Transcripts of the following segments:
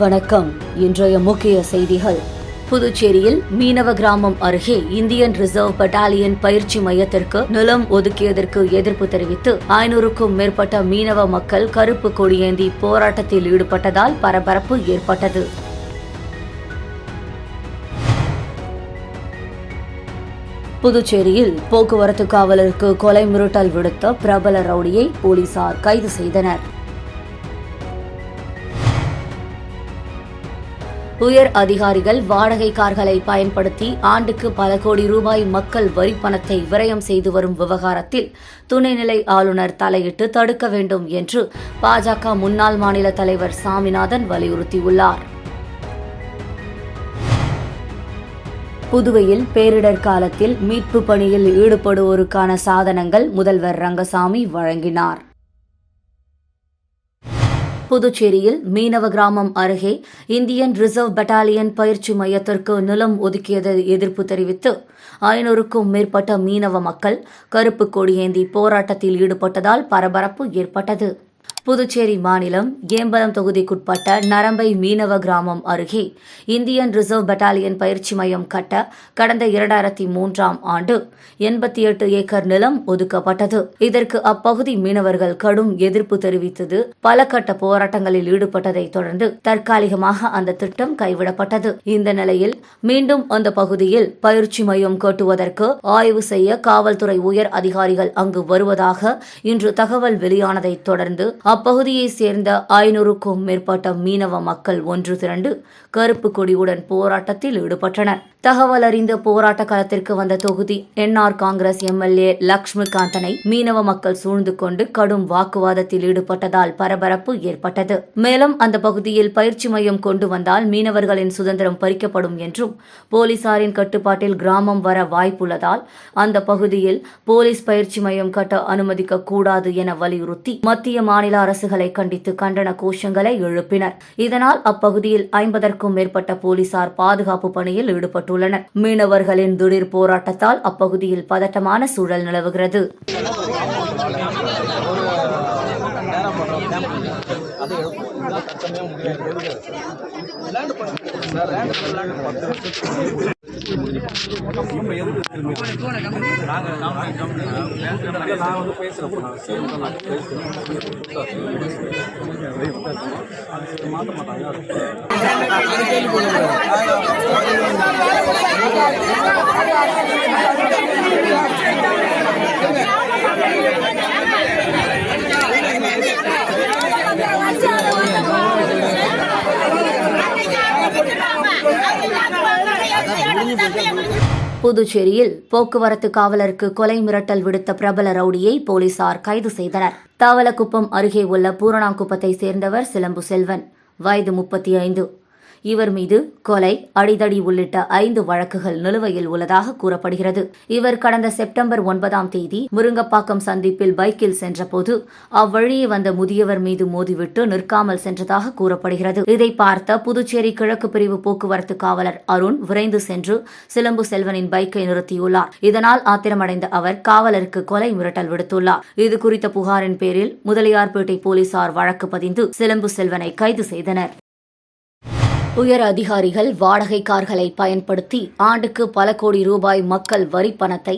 வணக்கம். இன்றைய முக்கிய செய்திகள். புதுச்சேரியில் மீனவ கிராமம் அருகே இந்தியன் ரிசர்வ் பட்டாலியன் பயிற்சி மையத்திற்கு நிலம் ஒதுக்கியதற்கு எதிர்ப்பு தெரிவித்து 500க்கும் மேற்பட்ட மீனவ மக்கள் கருப்பு கொடியேந்தி போராட்டத்தில் ஈடுபட்டதால் பரபரப்பு ஏற்பட்டது. புதுச்சேரியில் போக்குவரத்து காவலருக்கு கொலை மிரட்டல் விடுத்த பிரபல ரவுடியை போலீசார் கைது செய்தனர். உயர் அதிகாரிகள் வாடகை கார்களை பயன்படுத்தி ஆண்டுக்கு பல கோடி ரூபாய் மக்கள் வரி பணத்தை விரயம் செய்து வரும் விவகாரத்தில் துணைநிலை ஆளுநர் தலையிட்டு தடுக்க வேண்டும் என்று பாஜக முன்னாள் மாநில தலைவர் சாமிநாதன் வலியுறுத்தியுள்ளார். புதுவையில் பேரிடர் காலத்தில் மீட்பு பணியில் ஈடுபடுவோருக்கான சாதனங்கள் முதல்வர் ரங்கசாமி வழங்கினார். புதுச்சேரியில் மீனவ கிராமம் அருகே இந்தியன் ரிசர்வ் பட்டாலியன் பயிற்சி மையத்திற்கு நிலம் ஒதுக்கியதை எதிர்ப்பு தெரிவித்து 500க்கும் மேற்பட்ட மீனவ மக்கள் கருப்பு கொடியேந்தி போராட்டத்தில் ஈடுபட்டதால் பரபரப்பு ஏற்பட்டது. புதுச்சேரி மாநிலம் ஏம்பலம் தொகுதிக்குட்பட்ட நரம்பை மீனவ கிராமம் அருகே இந்தியன் ரிசர்வ் பட்டாலியன் பயிற்சி மையம் கட்ட கடந்த 2003ஆம் ஆண்டு 88 ஏக்கர் நிலம் ஒதுக்கப்பட்டது. இதற்கு அப்பகுதி மீனவர்கள் கடும் எதிர்ப்பு தெரிவித்தது. பல கட்ட போராட்டங்களில் ஈடுபட்டதைத் தொடர்ந்து தற்காலிகமாக அந்த திட்டம் கைவிடப்பட்டது. இந்த நிலையில் மீண்டும் அந்த பகுதியில் பயிற்சி மையம் கட்டுவதற்கு ஆய்வு செய்ய காவல்துறை உயர் அதிகாரிகள் அங்கு வருவதாக இன்று தகவல் வெளியானதைத் தொடர்ந்து அப்பகுதியைச் சேர்ந்த 500க்கும் மேற்பட்ட மீனவ மக்கள் ஒன்று திரண்டு கருப்பு கொடியுடன் போராட்டத்தில் ஈடுபட்டனர். தகவல் அறிந்த போராட்ட களத்திற்கு வந்த தொகுதி என்ஆர் காங்கிரஸ் எம்எல்ஏ லட்சுமிகாந்தனை மீனவ மக்கள் சூழ்ந்து கொண்டு கடும் வாக்குவாதத்தில் ஈடுபட்டதால் பரபரப்பு ஏற்பட்டது. மேலும் அந்த பகுதியில் பயிற்சி மையம் கொண்டு வந்தால் மீனவர்களின் சுதந்திரம் பறிக்கப்படும் என்றும் போலீசாரின் கட்டுப்பாட்டில் கிராமம் வர வாய்ப்புள்ளதால் அந்த பகுதியில் போலீஸ் பயிற்சி மையம் கட்ட அனுமதிக்க கூடாது என வலியுறுத்தி மத்திய மாநில அரசுகளை கண்டித்து கண்டன கோஷங்களை எழுப்பினர். இதனால் அப்பகுதியில் 50க்கும் மேற்பட்ட போலீசார் பாதுகாப்பு பணியில் ஈடுபட்டுள்ளனர். மீனவர்களின் திடீர் போராட்டத்தால் அப்பகுதியில் பதட்டமான சூழல் நிலவுகிறது. புதுச்சேரியில் போக்குவரத்து காவலருக்கு கொலை மிரட்டல் விடுத்த பிரபல ரவுடியை போலீசார் கைது செய்தனர். தவளக்குப்பம் அருகே உள்ள பூரணாங்குப்பத்தை சேர்ந்தவர் சிலம்பு செல்வன், வயது 35. இவர் மீது கொலை, அடிதடி உள்ளிட்ட 5 வழக்குகள் நிலுவையில் உள்ளதாக கூறப்படுகிறது. இவர் கடந்த செப்டம்பர் 9ஆம் தேதி முருங்கப்பாக்கம் சந்திப்பில் பைக்கில் சென்றபோது அவ்வழியே வந்த முதியவர் மீது மோதிவிட்டு நிற்காமல் சென்றதாக கூறப்படுகிறது. இதை பார்த்த புதுச்சேரி கிழக்கு பிரிவு போக்குவரத்து காவலர் அருண் விரைந்து சென்று சிலம்பு செல்வனின் பைக்கை நிறுத்தியுள்ளார். இதனால் ஆத்திரமடைந்த அவர் காவலருக்கு கொலை மிரட்டல் விடுத்துள்ளார். இது குறித்த புகாரின் பேரில் முதலியார்பேட்டை போலீசார் வழக்கு பதிந்து சிலம்பு செல்வனை கைது செய்தனர். உயர் அதிகாரிகள் வாடகை கார்களை பயன்படுத்தி ஆண்டுக்கு பல கோடி ரூபாய் மக்கள் வரி பணத்தை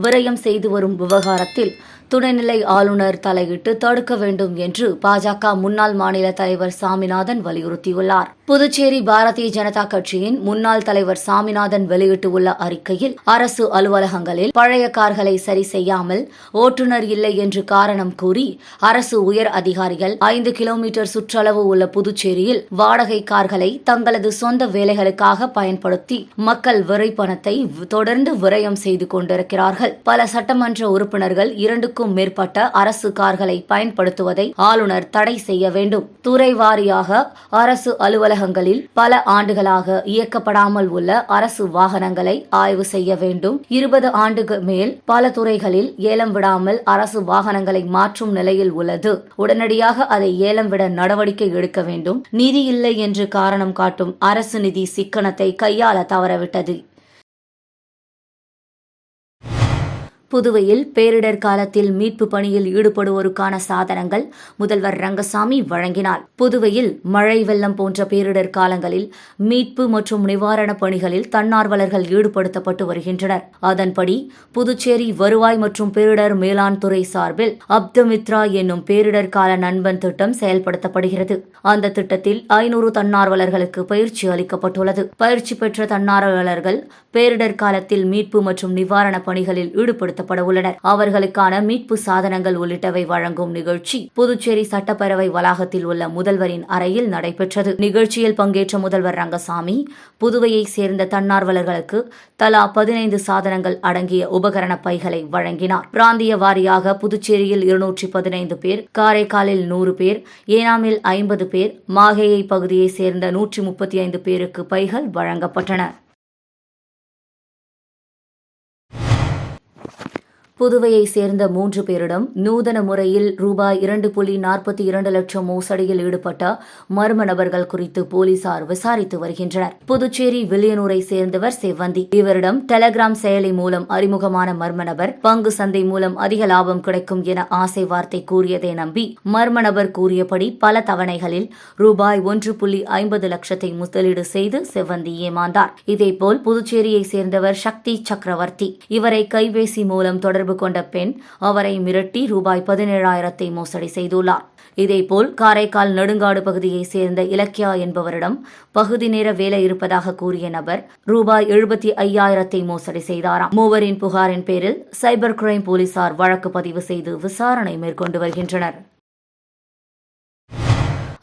விரயம் செய்து வரும் விவகாரத்தில் துணைநிலை ஆளுநர் தலையிட்டு தடுக்க வேண்டும் என்று பாஜக முன்னாள் மாநில தலைவர் சாமிநாதன் வலியுறுத்தியுள்ளார். புதுச்சேரி பாரதிய ஜனதா கட்சியின் முன்னாள் தலைவர் சாமிநாதன் வெளியிட்டுள்ள அறிக்கையில் அரசு அலுவலகங்களில் பழைய கார்களை சரி செய்யாமல் ஓட்டுநர் இல்லை என்று காரணம் கூறி அரசு உயர் அதிகாரிகள் 5 கிலோமீட்டர் சுற்றளவு உள்ள புதுச்சேரியில் வாடகை கார்களை தங்களது சொந்த வேலைகளுக்காக பயன்படுத்தி மக்கள் வரி பணத்தை தொடர்ந்து விரயம் செய்து கொண்டிருக்கிறார்கள். பல சட்டமன்ற உறுப்பினர்கள் 2க்கும் மேற்பட்ட அரசு கார்களை பயன்படுத்துவதை ஆளுநர் தடை செய்ய வேண்டும். துறை வாரியாக அரசு அலுவலகங்களில் பல ஆண்டுகளாக இயக்கப்படாமல் உள்ள அரசு வாகனங்களை ஆய்வு செய்ய வேண்டும். 20 ஆண்டுகள் மேல் பல துறைகளில் ஏலம் விடாமல் அரசு வாகனங்களை மாற்றும் நிலையில் உள்ளது. உடனடியாக அதை ஏலம் விட நடவடிக்கை எடுக்க வேண்டும். நிதி இல்லை என்று காரணம் காட்டும் அரசு நிதி சிக்கனத்தை கையாள தவறவிட்டது. புதுவையில் பேரிடர் காலத்தில் மீட்பு பணியில் ஈடுபடுவோருக்கான சாதனங்கள் முதல்வர் ரங்கசாமி வழங்கினார். புதுவையில் மழை வெள்ளம் போன்ற பேரிடர் காலங்களில் மீட்பு மற்றும் நிவாரணப் பணிகளில் தன்னார்வலர்கள் ஈடுபடுத்தப்பட்டு வருகின்றனர். அதன்படி புதுச்சேரி வருவாய் மற்றும் பேரிடர் மேலாண் துறை சார்பில் அப்தமித்ரா என்னும் பேரிடர் கால நண்பன் திட்டம் செயல்படுத்தப்படுகிறது. அந்த திட்டத்தில் 500 தன்னார்வலர்களுக்கு பயிற்சி அளிக்கப்பட்டுள்ளது. பயிற்சி பெற்ற தன்னார்வலர்கள் பேரிடர் காலத்தில் மீட்பு மற்றும் நிவாரணப் பணிகளில் ஈடுபடுத்த உள்ளனர். அவர்களுக்கான மீட்பு சாதனங்கள் உள்ளிட்டவை வழங்கும் நிகழ்ச்சி புதுச்சேரி சட்டப்பேரவை வளாகத்தில் உள்ள முதல்வரின் அறையில் நடைபெற்றது. நிகழ்ச்சியில் பங்கேற்ற முதல்வர் ரங்கசாமி புதுவையை சேர்ந்த தன்னார்வலர்களுக்கு தலா 15 சாதனங்கள் அடங்கிய உபகரண பைகளை வழங்கினார். பிராந்திய வாரியாக புதுச்சேரியில் 215 பேர், காரைக்காலில் 100 பேர், ஏனாமில் 50 பேர், மாஹேயை பகுதியை சேர்ந்த 135 பேருக்கு பைகள் வழங்கப்பட்டன. புதுவையை சேர்ந்த 3 பேரிடம் நூதன முறையில் ரூபாய் 2.42 லட்சம் மோசடியில் ஈடுபட்ட மர்ம நபர்கள் குறித்து போலீசார் விசாரித்து வருகின்றனர். புதுச்சேரி வில்லியனூரை சேர்ந்தவர் செவ்வந்தி. இவரிடம் டெலகிராம் செயலி மூலம் அறிமுகமான மர்ம நபர் பங்கு சந்தை மூலம் அதிக லாபம் கிடைக்கும் என ஆசை வார்த்தை கூறியதை நம்பி மர்ம நபர் கூறியபடி பல தவணைகளில் ரூபாய் 1.50 லட்சத்தை முதலீடு செய்து செவ்வந்தி ஏமாந்தார். இதேபோல் புதுச்சேரியை சேர்ந்தவர் சக்தி சக்கரவர்த்தி. இவரை கைபேசி மூலம் தொடர்பு கொண்ட பெண் அவரை மிரட்டி ரூபாய் 17,000 மோசடி செய்துள்ளார். இதேபோல் காரைக்கால் நெடுங்காடு பகுதியை சேர்ந்த இலக்கியா என்பவரிடம் பகுதி நேர வேலை இருப்பதாக கூறிய நபர் ரூபாய் 75,000 மோசடி செய்தாராம். மூவரின் புகாரின் பேரில் சைபர் கிரைம் போலீசார் வழக்கு பதிவு செய்து விசாரணை மேற்கொண்டு வருகின்றனர்.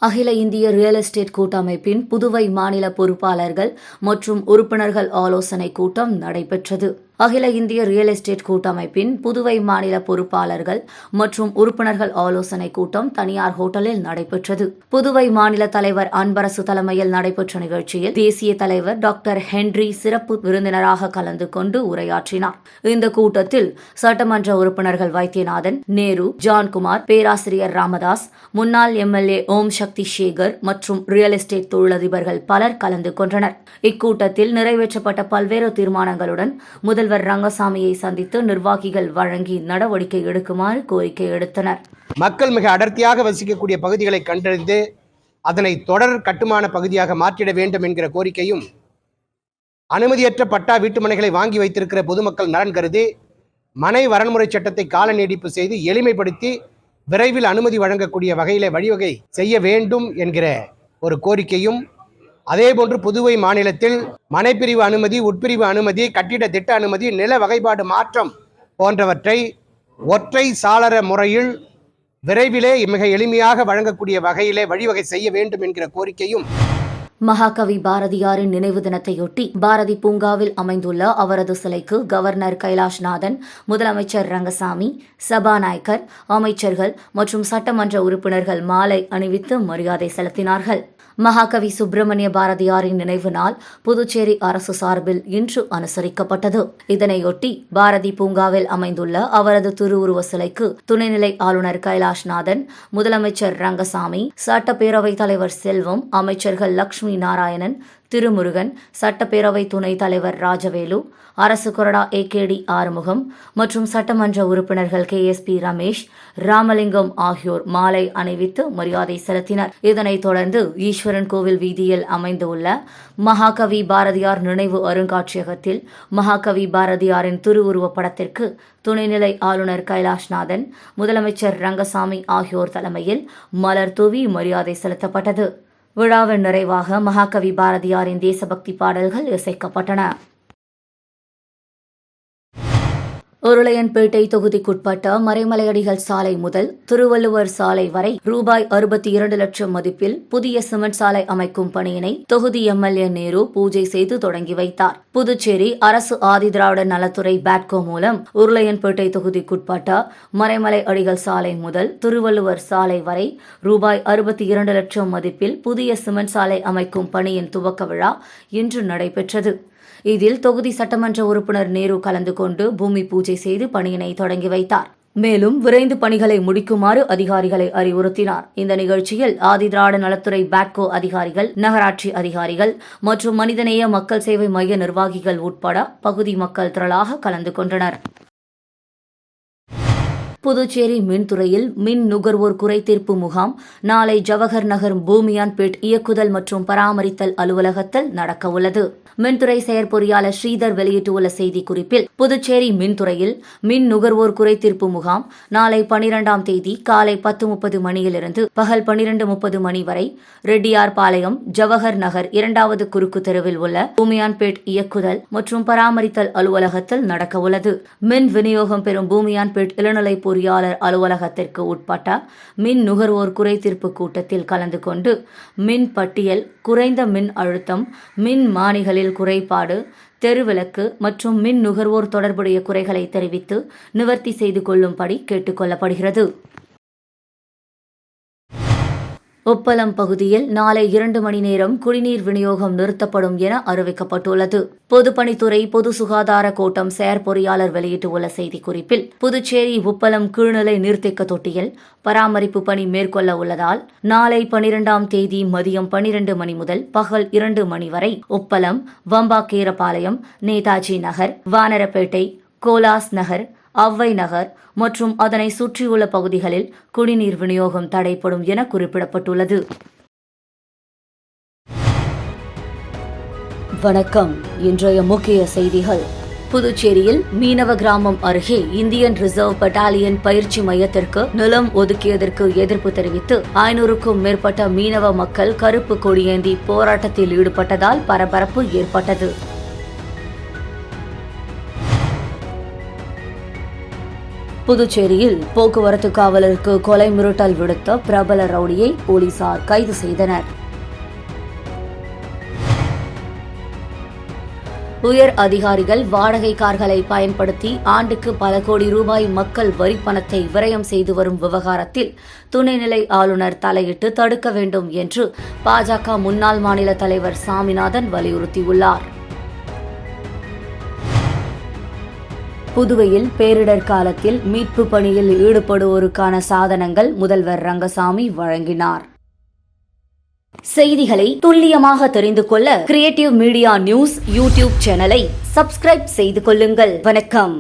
அகில இந்திய ரியல் எஸ்டேட் கூட்டமைப்பின் புதுவை மாநில பொறுப்பாளர்கள் மற்றும் உறுப்பினர்கள் ஆலோசனை கூட்டம் நடைபெற்றது. அகில இந்திய ரியல் எஸ்டேட் கூட்டமைப்பின் புதுவை மாநில பொறுப்பாளர்கள் மற்றும் உறுப்பினர்கள் ஆலோசனை கூட்டம் தனியார் ஹோட்டலில் நடைபெற்றது. புதுவை மாநில தலைவர் அன்பரசு தலைமையில் நடைபெற்ற நிகழ்ச்சியில் தேசிய தலைவர் டாக்டர் ஹென்றி சிறப்பு விருந்தினராக கலந்து கொண்டு உரையாற்றினார். இந்த கூட்டத்தில் சட்டமன்ற உறுப்பினர்கள் வைத்தியநாதன், நேரு, ஜான்குமார், பேராசிரியர் ராமதாஸ், முன்னாள் எம்எல்ஏ ஓம் சக்தி சேகர் மற்றும் ரியல் எஸ்டேட் தொழிலதிபர்கள் பலர் கலந்து கொண்டனர். இக்கூட்டத்தில் நிறைவேற்றப்பட்ட பல்வேறு தீர்மானங்களுடன் முதல்வர் ரங்கசாமியை சந்தித்து நிர்வாகிகள் வழங்கி நடவடிக்கை எடுக்குமாறு கோரிக்கை எடுத்தனர். மக்கள் மிக அடர்த்தியாக வசிக்கக்கூடிய பகுதிகளை கண்டறிந்து அதனை தொடர் கட்டுமான பகுதியாக மாற்றிட வேண்டும் என்கிற கோரிக்கையும், அனுமதியற்ற பட்டா வீட்டுமனைகளை வாங்கி வைத்திருக்கிற பொதுமக்கள் நலன் கருதி மனை வரன்முறை சட்டத்தை கால நீடிப்பு செய்து எளிமைப்படுத்தி விரைவில் அனுமதி வழங்கக்கூடிய வகையிலே வழிவகை செய்ய வேண்டும் என்கிற ஒரு கோரிக்கையும், அதேபோன்று புதுவை மாநிலத்தில் மனைப்பிரிவு அனுமதி, உட்பிரிவு அனுமதி, கட்டிட திட்ட அனுமதி, நில வகைப்பாடு மாற்றம் போன்றவற்றை ஒற்றை சாளர முறையில் விரைவிலே மிக எளிமையாக வழங்கக்கூடிய வகையிலே வழிவகை செய்ய வேண்டும் என்கிற கோரிக்கையும். மகாகவி பாரதியாரின் நினைவு தினத்தையொட்டி பாரதி பூங்காவில் அமைந்துள்ள அவரது சிலைக்கு கவர்னர் கைலாஷ்நாதன், முதலமைச்சர் ரங்கசாமி, சபாநாயகர், அமைச்சர்கள் மற்றும் சட்டமன்ற உறுப்பினர்கள் மாலை அணிவித்து மரியாதை செலுத்தினார்கள். மகாகவி சுப்பிரமணிய பாரதியாரின் நினைவு நாள் புதுச்சேரி அரசு சார்பில் இன்று அனுசரிக்கப்பட்டது. இதனையொட்டி பாரதி பூங்காவில் அமைந்துள்ள அவரது திருவுருவ சிலைக்கு துணைநிலை ஆளுநர் கைலாஷ்நாதன், முதலமைச்சர் ரங்கசாமி, சட்டப்பேரவைத் தலைவர் செல்வம், அமைச்சர்கள் லட்சுமி நாராயணன், திருமுருகன், சட்டப்பேரவை துணைத் தலைவர் ராஜவேலு, அரசு கொறடா ஏகேடி ஆறுமுகம் மற்றும் சட்டமன்ற உறுப்பினர்கள் KSP ரமேஷ், ராமலிங்கம் ஆகியோர் மாலை அணிவித்து மரியாதை செலுத்தினர். இதனைத் தொடர்ந்து ஈஸ்வரன் கோவில் வீதியில் அமைந்துள்ள மகாகவி பாரதியார் நினைவு அருங்காட்சியகத்தில் மகாகவி பாரதியாரின் திருவுருவப் படத்திற்கு துணைநிலை ஆளுநர் கைலாஷ்நாதன், முதலமைச்சர் ரங்கசாமி ஆகியோர் தலைமையில் மலர் தூவி மரியாதை செலுத்தப்பட்டது. விழாவின் நிறைவாக மகாகவி பாரதியாரின் தேசபக்தி பாடல்கள் இசைக்கப்பட்டன. உருளையன்பேட்டை தொகுதிக்குட்பட்ட மறைமலையடிகள் சாலை முதல் திருவள்ளுவர் சாலை வரை ரூபாய் 62 லட்சம் மதிப்பில் புதிய சிமெண்ட் சாலை அமைக்கும் பணியினை தொகுதி எம்எல்ஏ நேரு பூஜை செய்து தொடங்கி வைத்தார். புதுச்சேரி அரசு ஆதிதிராவிட நலத்துறை பேட்கோ மூலம் உருளையன்பேட்டை தொகுதிக்குட்பட்ட மறைமலை அடிகள் சாலை முதல் திருவள்ளுவர் சாலை வரை ரூபாய் 62 லட்சம் மதிப்பில் புதிய சிமெண்ட் சாலை அமைக்கும் பணியின் துவக்க விழா இன்று நடைபெற்றது. இதில் தொகுதி சட்டமன்ற உறுப்பினர் நேரு கலந்து கொண்டு பூமி பூஜை செய்து பணியினை தொடங்கி வைத்தார். மேலும் விரைந்து பணிகளை முடிக்குமாறு அதிகாரிகளை அறிவுறுத்தினார். இந்த நிகழ்ச்சியில் ஆதிதிராவிட நலத்துறை பேட்கோ அதிகாரிகள், நகராட்சி அதிகாரிகள் மற்றும் மனிதநேய மக்கள் சேவை மைய நிர்வாகிகள் உட்பட பகுதி மக்கள் திரளாக கலந்து கொண்டனர். புதுச்சேரி மின்துறையில் மின் நுகர்வோர் குறைதீர்ப்பு முகாம் நாளை ஜவஹர் நகர் பூமியான்பேட் இயக்குதல் மற்றும் பராமரித்தல் அலுவலகத்தில் நடக்கவுள்ளது. மின்துறை செயற்பொறியாளர் ஸ்ரீதர் வெளியிட்டுள்ள செய்திக்குறிப்பில், புதுச்சேரி மின்துறையில் மின் நுகர்வோர் குறைதீர்ப்பு முகாம் நாளை 12ஆம் தேதி காலை 10:30 மணியிலிருந்து பகல் 12:30 மணி வரை ரெட்டியார்பாளையம் ஜவஹர் நகர் 2வது குறுக்கு தெருவில் உள்ள பூமியான்பேட் இயக்குதல் மற்றும் பராமரித்தல் அலுவலகத்தில் நடக்கவுள்ளது. மின் விநியோகம் பெறும் பூமியான்பேட் இளநிலை பொறியாளர் அலுவலகத்திற்கு உட்பட்ட மின் நுகர்வோர் குறைதீர்ப்பு கூட்டத்தில் கலந்து கொண்டு மின் பட்டியல், குறைந்த மின் அழுத்தம், மின் மானிகளில் குறைபாடு, தெருவிளக்கு மற்றும் மின் நுகர்வோர் தொடர்புடைய குறைகளை தெரிவித்து நிவர்த்தி செய்து கொள்ளும்படி கேட்டுக் கொள்ளப்படுகிறது. உப்பளம் பகுதியில் நாளை 2 மணி நேரம் குடிநீர் விநியோகம் நிறுத்தப்படும் என அறிவிக்கப்பட்டுள்ளது. பொதுப்பணித்துறை பொது சுகாதார கோட்டம் செயற்பொறியாளர் வெளியிட்டுள்ள செய்திக்குறிப்பில், புதுச்சேரி உப்பளம் கீழ்நிலை நீர்த்தேக்க தொட்டியில் பராமரிப்பு பணி மேற்கொள்ள உள்ளதால் நாளை 12ஆம் தேதி மதியம் 12 மணி முதல் பகல் 2 மணி வரை உப்பளம், வம்பாக்கீரபாளையம், நேதாஜி நகர், வானரப்பேட்டை, கோலாஸ் நகர், அவ்வை நகர் மற்றும் அதனை சுற்றியுள்ள பகுதிகளில் குடிநீர் விநியோகம் தடைப்படும் என குறிப்பிடப்பட்டுள்ளது. வணக்கம். இன்றைய முக்கிய செய்திகள். புதுச்சேரியில் மீனவ கிராமம் அருகே இந்தியன் ரிசர்வ் பட்டாலியன் பயிற்சி மையத்திற்கு நிலம் ஒதுக்கியதற்கு எதிர்ப்பு தெரிவித்து 500க்கும் மேற்பட்ட மீனவ மக்கள் கருப்பு கொடியேந்தி போராட்டத்தில் ஈடுபட்டதால் பரபரப்பு ஏற்பட்டது. புதுச்சேரியில் போக்குவரத்து காவலருக்கு கொலை மிரட்டல் விடுத்த பிரபல ரவுடியை போலீசார் கைது செய்தனர். உயர் அதிகாரிகள் வாடகை கார்களை பயன்படுத்தி ஆண்டுக்கு பல கோடி ரூபாய் மக்கள் வரி பணத்தை விரயம் செய்து வரும் விவகாரத்தில் துணைநிலை ஆளுநர் தலையிட்டு தடுக்க வேண்டும் என்று பாஜக முன்னாள் மாநில தலைவர் சாமிநாதன் வலியுறுத்தியுள்ளார். புதுவையில் பேரிடர் காலத்தில் மீட்பு பணியில் ஈடுபடுவோருக்கான சாதனங்கள் முதல்வர் ரங்கசாமி வழங்கினார். செய்திகளை துல்லியமாக தெரிந்து கொள்ள கிரியேட்டிவ் மீடியா நியூஸ் யூடியூப் சேனலை சப்ஸ்கிரைப் செய்து கொள்ளுங்கள். வணக்கம்.